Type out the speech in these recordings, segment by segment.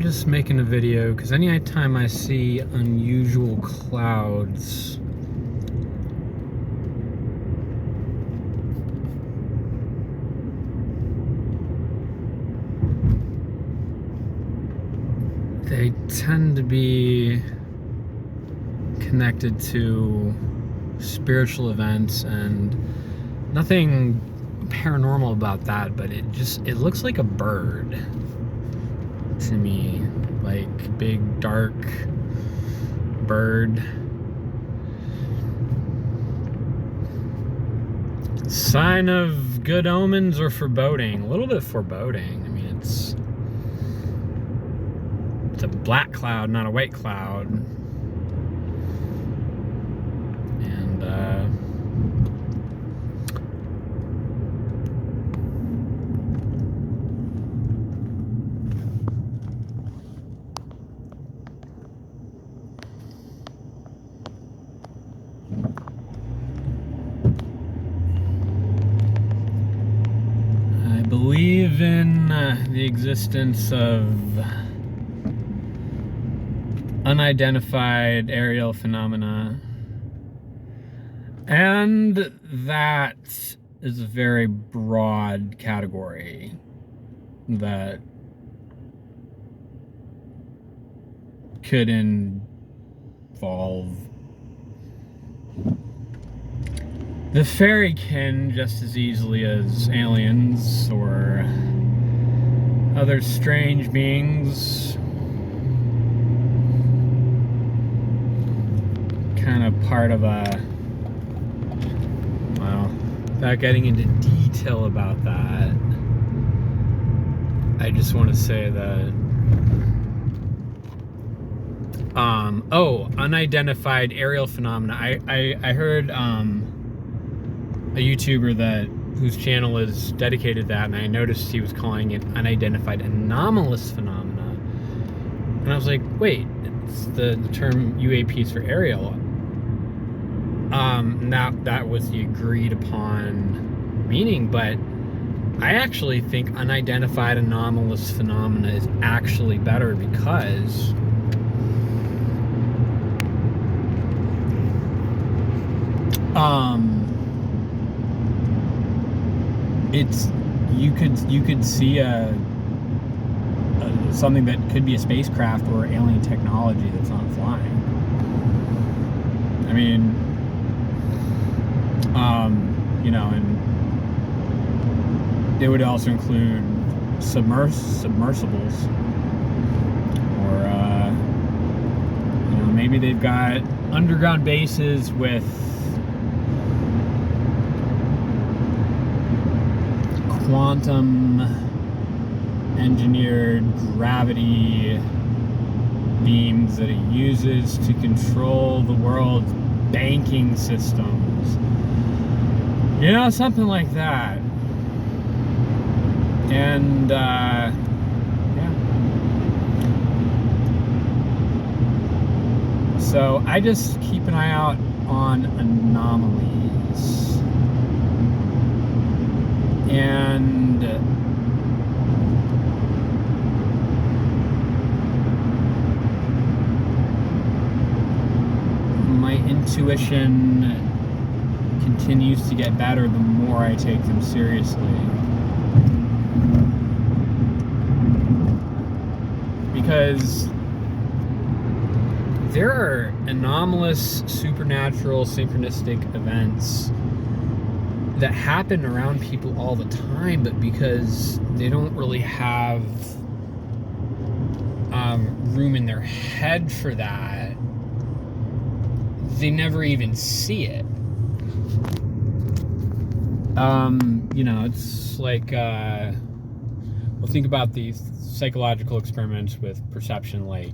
just making a video because any time I see unusual clouds, they tend to be connected to spiritual events, and nothing paranormal about that, but it looks like a bird to me, like big dark bird. Sign of good omens or foreboding? A little bit foreboding. I mean, it's a black cloud, not a white cloud. And I believe in the existence of unidentified aerial phenomena, and that is a very broad category that could involve the fairykin just as easily as aliens or other strange beings. Kind of part of a, well, without getting into detail about that, I just want to say that unidentified aerial phenomena. I heard a YouTuber whose channel is dedicated to that, and I noticed he was calling it unidentified anomalous phenomena, and I was like, wait, it's the term UAPs for aerial. That was the agreed upon meaning, but I actually think unidentified anomalous phenomena is actually better, because you could see something that could be a spacecraft or alien technology that's not flying. I mean, and it would also include submersibles, or maybe they've got underground bases with quantum engineered gravity beams that it uses to control the world's banking systems. Something like that. And yeah. So I just keep an eye out on anomalies. And my intuition continues to get better the more I take them seriously. Because there are anomalous, supernatural, synchronistic events that happen around people all the time, but because they don't really have room in their head for that, they never even see it. It's like, well, think about these psychological experiments with perception, like,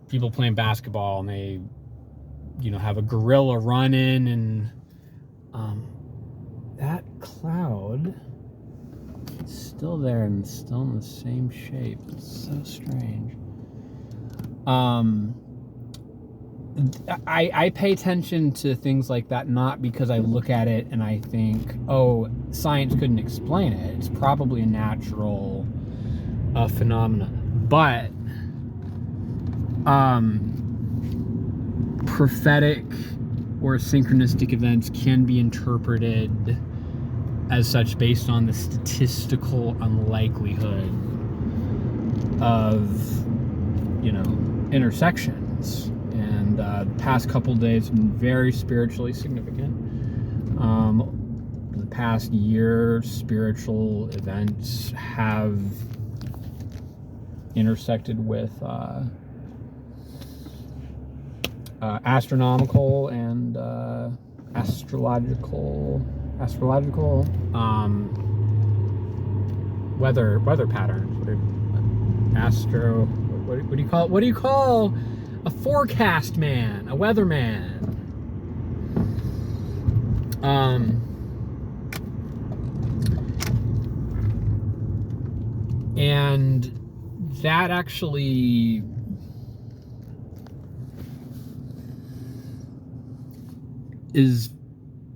people playing basketball and they, have a gorilla run in, and that cloud is still there and still in the same shape. It's so strange. I pay attention to things like that, not because I look at it and I think, oh, science couldn't explain it. It's probably a natural phenomena. But prophetic or synchronistic events can be interpreted as such based on the statistical unlikelihood of, intersections. And the past couple days have been very spiritually significant. The past year, spiritual events have intersected with astronomical and astrological weather patterns. What do you call it? What do you call a forecast man, a weatherman? And that actually is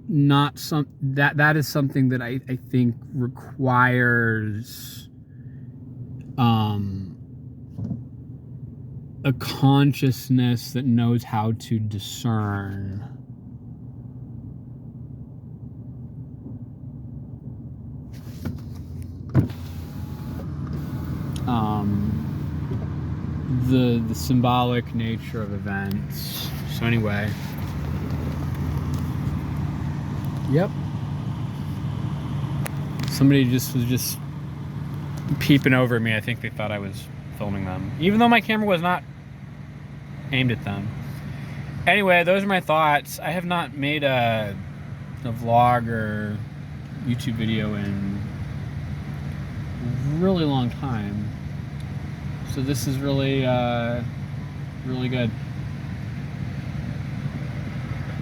not that is something that I think requires a consciousness that knows how to discern the symbolic nature of events. So anyway, yep. Somebody was just peeping over at me. I think they thought I was filming them, even though my camera was not aimed at them. Anyway, those are my thoughts. I have not made a vlog or YouTube video in a really long time. So this is really, really good.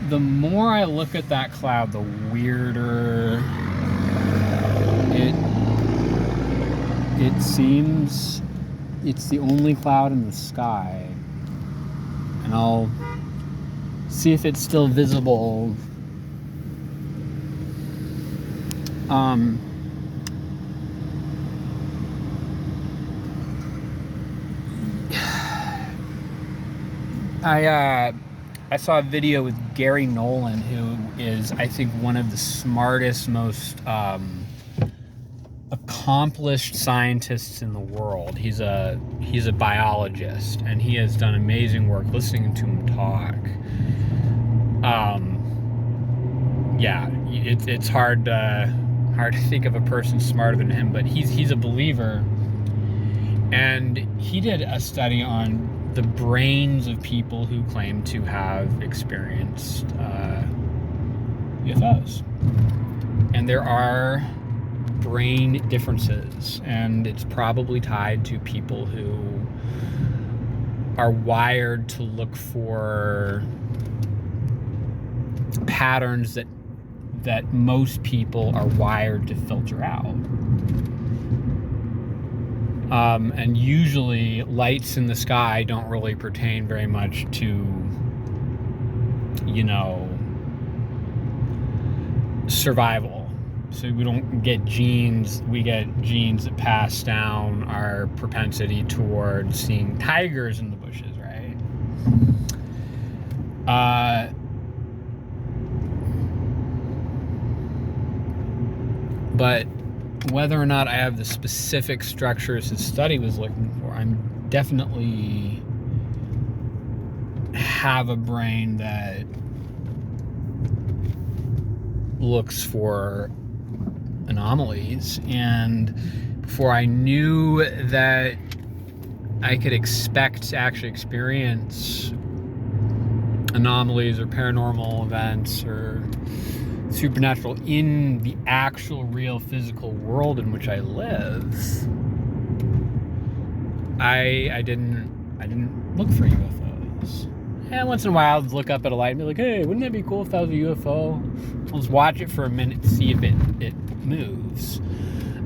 The more I look at that cloud, the weirder it seems. It's the only cloud in the sky. And I'll see if it's still visible. I saw a video with Gary Nolan, who is, I think, one of the smartest, most accomplished scientists in the world. He's a biologist, and he has done amazing work. Listening to him talk, yeah, it's hard to think of a person smarter than him. But he's a believer, and he did a study on the brains of people who claim to have experienced UFOs, and there are brain differences, and it's probably tied to people who are wired to look for patterns that most people are wired to filter out. And usually lights in the sky don't really pertain very much to, survival. So we don't get genes, we get genes that pass down our propensity towards seeing tigers in the bushes, right? But whether or not I have the specific structures his study was looking for, I'm definitely have a brain that looks for anomalies. And before I knew that I could expect to actually experience anomalies or paranormal events or supernatural in the actual real physical world in which I live, I didn't look for UFOs. And once in a while I'd look up at a light and be like, hey, wouldn't that be cool if that was a UFO? I'll just watch it for a minute to see if it moves.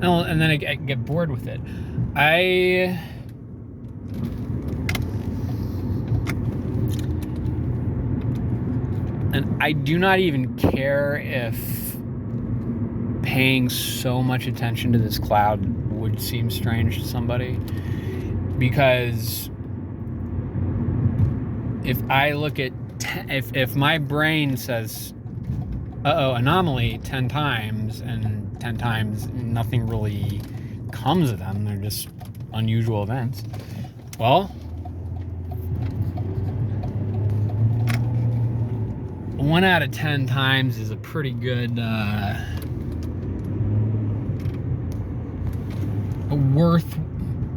And then I get bored with it. And I do not even care if paying so much attention to this cloud would would seem strange to somebody. Because if I look at, if my brain says, anomaly 10 times, and 10 times nothing really comes of them, they're just unusual events, well, 1 out of 10 times is a pretty good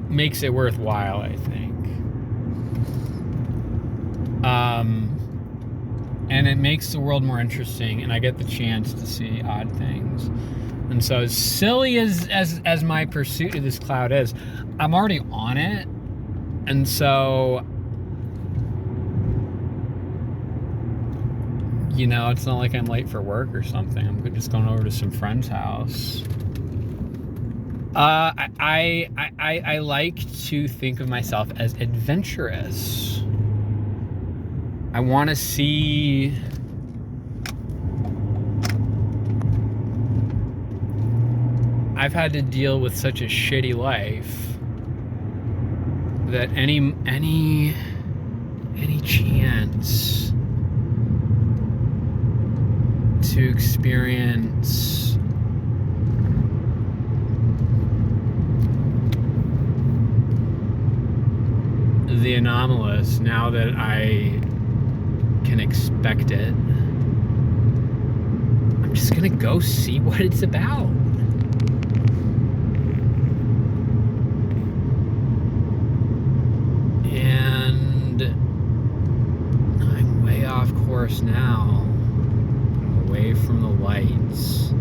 makes it worthwhile, I think. And it makes the world more interesting, and I get the chance to see odd things. And so, as silly as my pursuit of this cloud is, I'm already on it, and so, you know, it's not like I'm late for work or something. I'm just going over to some friend's house. I like to think of myself as adventurous. I want to see I've had to deal with such a shitty life that any chance to experience the anomalous, now that I can expect it, I'm just gonna go see what it's about. And I'm way off course now. I'm away from the lights.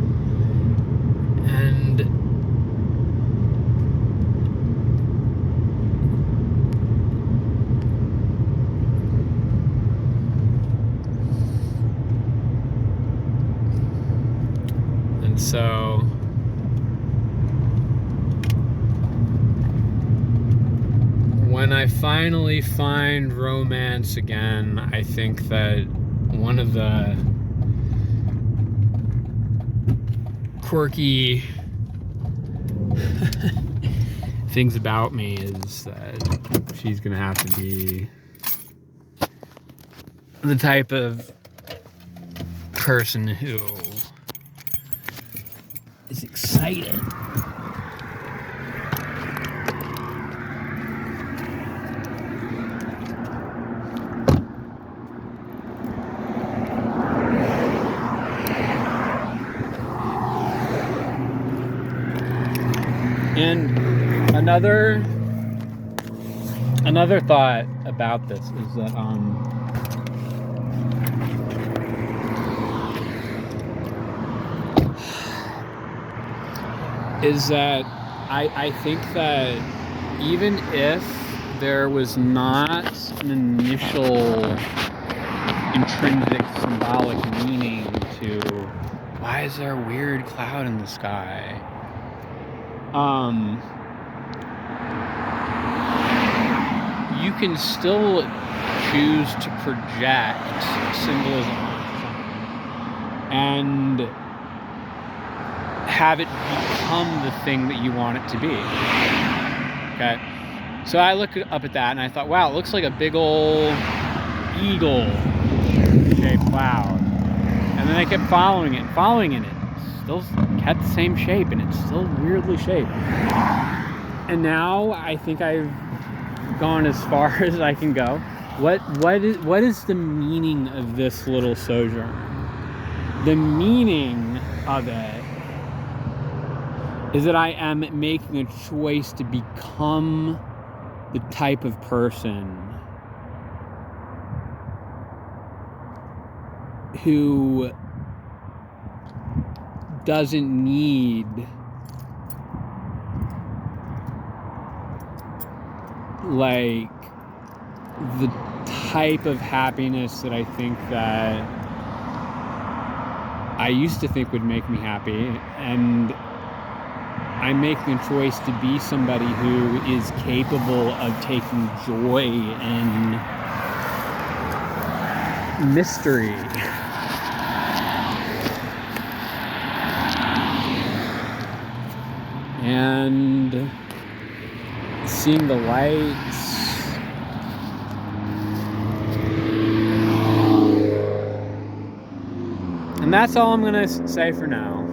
And so when I finally find romance again, I think that one of the quirky things about me is that she's gonna have to be the type of person who is excited. And another thought about this is that I think that even if there was not an initial intrinsic symbolic meaning to why is there a weird cloud in the sky, you can still choose to project symbolism on something and have it become the thing that you want it to be. Okay, so I looked up at that and I thought, wow, it looks like a big old eagle-shaped cloud. And then I kept following it, and it still kept the same shape, and it's still weirdly shaped. And now I think I've gone as far as I can go. What is the meaning of this little sojourn? The meaning of it is that I am making a choice to become the type of person who doesn't need like the type of happiness that I think that I used to think would make me happy, and I'm making a choice to be somebody who is capable of taking joy in mystery. And and seeing the lights. And that's all I'm gonna say for now.